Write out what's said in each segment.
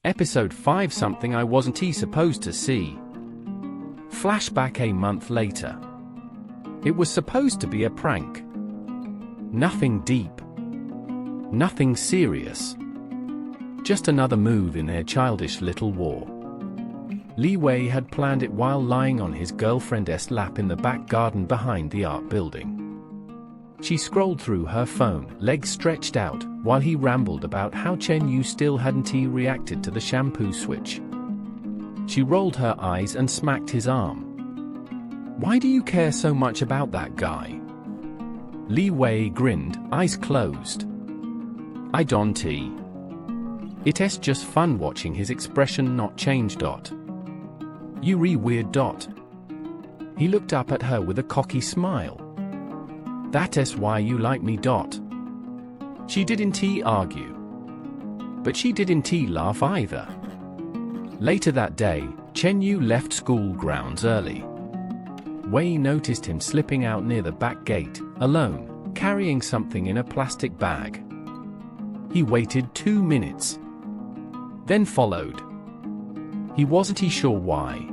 Episode 5. Something I wasn't supposed to see. Flashback a month later. It was supposed to be a prank. Nothing deep. Nothing serious. Just another move in their childish little war. Wei had planned it while lying on his girlfriend's lap in the back garden behind the art building. She scrolled through her phone, legs stretched out, while he rambled about how Chen Yu still hadn't reacted to the shampoo switch. She rolled her eyes and smacked his arm. "Why do you care so much about that guy?" Wei grinned, eyes closed. "I don't. It's just fun watching his expression not change. You weird. He looked up at her with a cocky smile. "That's why you like me. She didn't argue. But she didn't laugh either. Later that day, Chen Yu left school grounds early. Wei noticed him slipping out near the back gate, alone, carrying something in a plastic bag. He waited 2 minutes. Then followed. He wasn't sure why.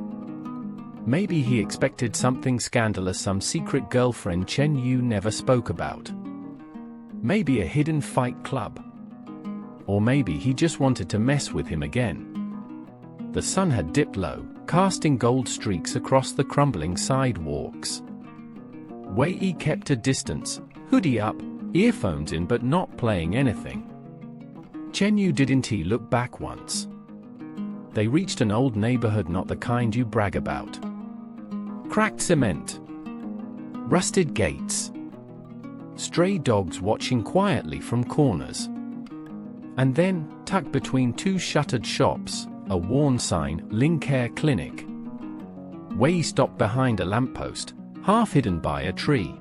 Maybe he expected something scandalous, some secret girlfriend Chen Yu never spoke about. Maybe a hidden fight club. Or maybe he just wanted to mess with him again. The sun had dipped low, casting gold streaks across the crumbling sidewalks. Wei kept a distance, hoodie up, earphones in but not playing anything. Chen Yu didn't look back once. They reached an old neighborhood, not the kind you brag about. Cracked cement. Rusted gates. Stray dogs watching quietly from corners. And then, tucked between 2 shuttered shops, a worn sign, Ling Care Clinic. Wei stopped behind a lamppost, half hidden by a tree.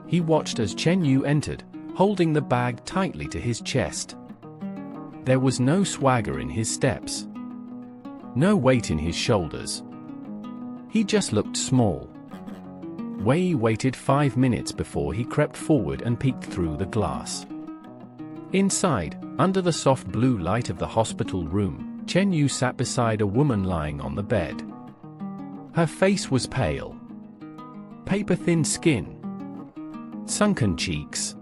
He watched as Chen Yu entered, holding the bag tightly to his chest. There was no swagger in his steps. No weight in his shoulders. He just looked small. Wei waited 5 minutes before he crept forward and peeked through the glass. Inside, under the soft blue light of the hospital room, Chen Yu sat beside a woman lying on the bed. Her face was pale. Paper-thin skin. Sunken cheeks.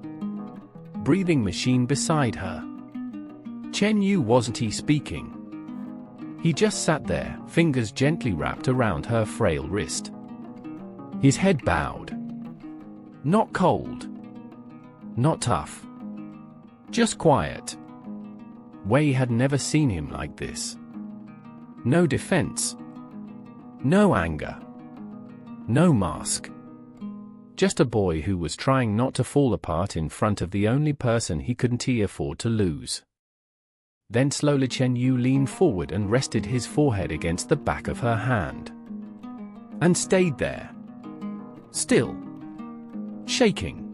Breathing machine beside her. Chen Yu wasn't speaking. He just sat there, fingers gently wrapped around her frail wrist. His head bowed. Not cold. Not tough. Just quiet. Wei had never seen him like this. No defense. No anger. No mask. Just a boy who was trying not to fall apart in front of the only person he couldn't afford to lose. Then slowly Chen Yu leaned forward and rested his forehead against the back of her hand. And stayed there. Still. Shaking.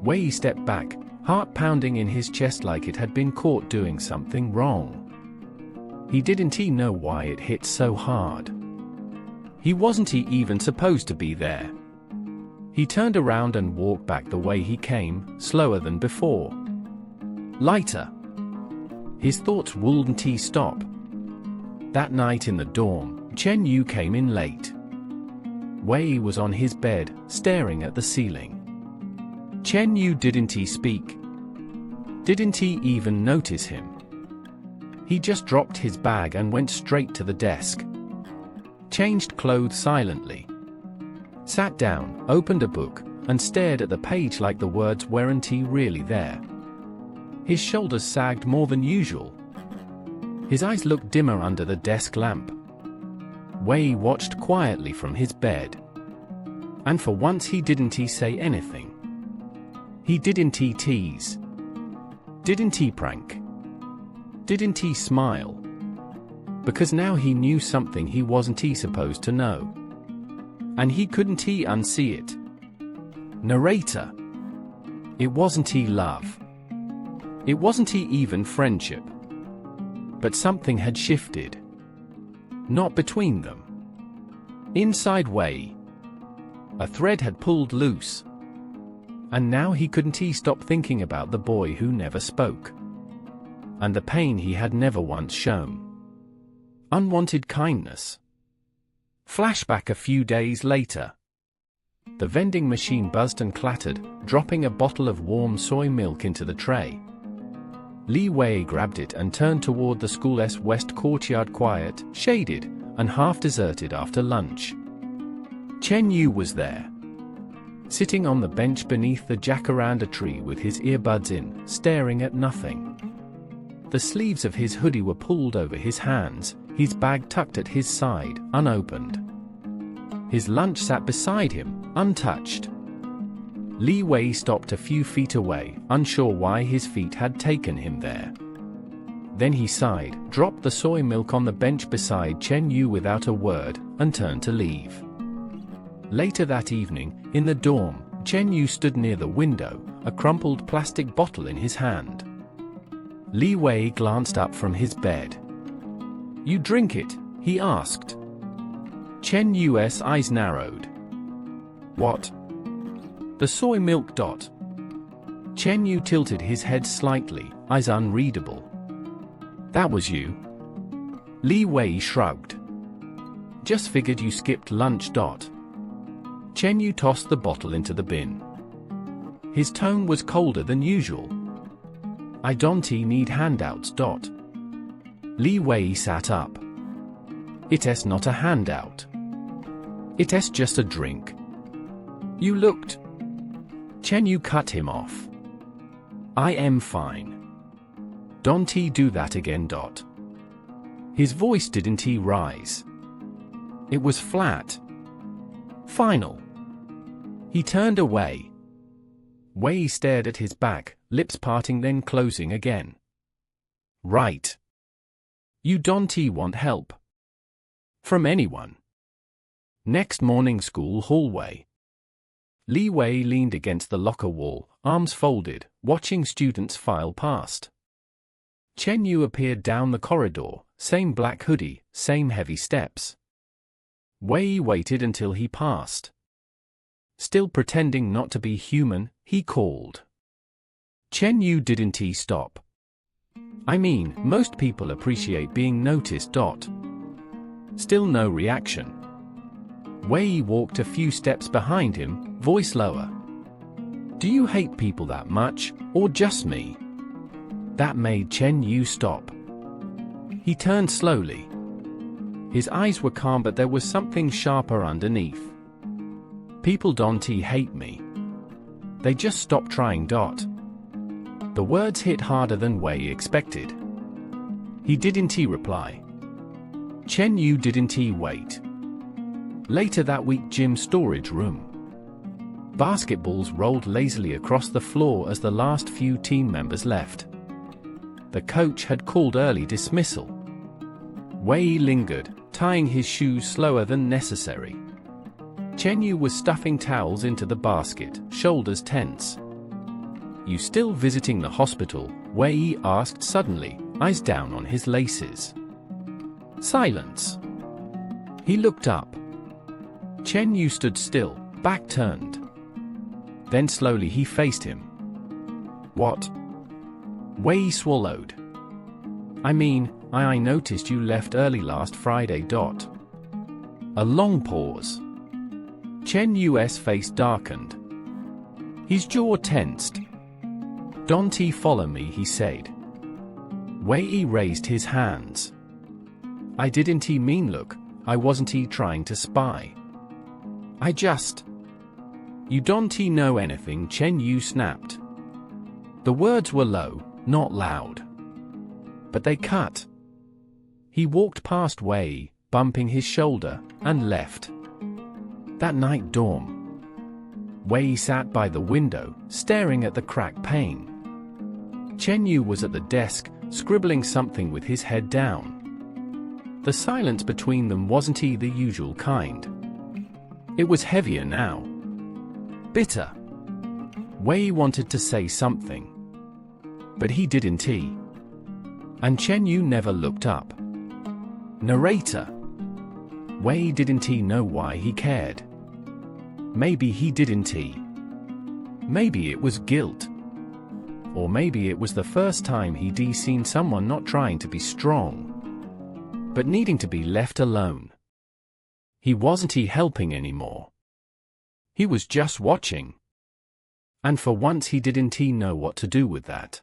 Wei stepped back, heart pounding in his chest like it had been caught doing something wrong. He didn't know why it hit so hard. He wasn't even supposed to be there. He turned around and walked back the way he came, slower than before. Lighter. His thoughts wouldn't stop. That night in the dorm, Chen Yu came in late. Wei was on his bed, staring at the ceiling. Chen Yu didn't speak. Didn't even notice him. He just dropped his bag and went straight to the desk. Changed clothes silently. Sat down, opened a book, and stared at the page like the words weren't really there. His shoulders sagged more than usual. His eyes looked dimmer under the desk lamp. Wei watched quietly from his bed. And for once he didn't say anything. He didn't tease. Didn't prank. Didn't smile. Because now he knew something he wasn't supposed to know. And he couldn't unsee it. Narrator. It wasn't love. It wasn't even friendship. But something had shifted. Not between them. Inside Wei. A thread had pulled loose. And now he couldn't stop thinking about the boy who never spoke. and the pain he had never once shown. Unwanted kindness. Flashback a few days later. The vending machine buzzed and clattered, dropping a bottle of warm soy milk into the tray. Wei grabbed it and turned toward the school's west courtyard, quiet, shaded, and half-deserted after lunch. Chen Yu was there, sitting on the bench beneath the jacaranda tree with his earbuds in, staring at nothing. The sleeves of his hoodie were pulled over his hands, his bag tucked at his side, unopened. His lunch sat beside him, untouched. Wei stopped a few feet away, unsure why his feet had taken him there. Then he sighed, dropped the soy milk on the bench beside Chen Yu without a word, and turned to leave. Later that evening, in the dorm, Chen Yu stood near the window, a crumpled plastic bottle in his hand. Wei glanced up from his bed. "You drink it?" he asked. Chen Yu's eyes narrowed. "What?" "The soy milk." Chen Yu tilted his head slightly, eyes unreadable. "That was you?" Wei shrugged. "Just figured you skipped lunch." Chen Yu tossed the bottle into the bin. His tone was colder than usual. "I don't need handouts." Wei sat up. "It's not a handout. It's just a drink. You looked..." Chen Yu cut him off. "I am fine. Don't do that again." His voice didn't rise. It was flat. Final. He turned away. Wei stared at his back, lips parting then closing again. "Right. You don't want help from anyone." Next morning, school hallway. Wei leaned against the locker wall, arms folded, watching students file past. Chen Yu appeared down the corridor, same black hoodie, same heavy steps. Wei waited until he passed. Still pretending not to be human, he called. Chen Yu didn't stop. "I mean, most people appreciate being noticed." Still no reaction. Wei walked a few steps behind him, voice lower. "Do you hate people that much, or just me?" That made Chen Yu stop. He turned slowly. His eyes were calm, but there was something sharper underneath. "People don't hate me. They just stop trying." The words hit harder than Wei expected. He didn't reply. Chen Yu didn't wait. Later that week, gym storage room. Basketballs rolled lazily across the floor as the last few team members left. The coach had called early dismissal. Wei lingered, tying his shoes slower than necessary. Chen Yu was stuffing towels into the basket, shoulders tense. "You still visiting the hospital?" Wei asked suddenly, eyes down on his laces. Silence. He looked up. Chen Yu stood still, back turned. Then slowly he faced him. "What?" Wei swallowed. I noticed you left early last Friday." A long pause. Chen Yu's face darkened. His jaw tensed. "Don't follow me," he said. Wei raised his hands. "I didn't mean look, I wasn't trying to spy. I just..." "You don't know anything," Chen Yu snapped. The words were low, not loud. But they cut. He walked past Wei, bumping his shoulder, and left. That night, dorm. Wei sat by the window, staring at the cracked pane. Chen Yu was at the desk, scribbling something with his head down. The silence between them wasn't the usual kind. It was heavier now. Bitter. Wei wanted to say something. But he didn't. And Chen Yu never looked up. Narrator. Wei didn't know why he cared. Maybe he didn't. Maybe it was guilt. Or maybe it was the first time he'd seen someone not trying to be strong, but needing to be left alone. He wasn't helping anymore. He was just watching. And for once he didn't know what to do with that.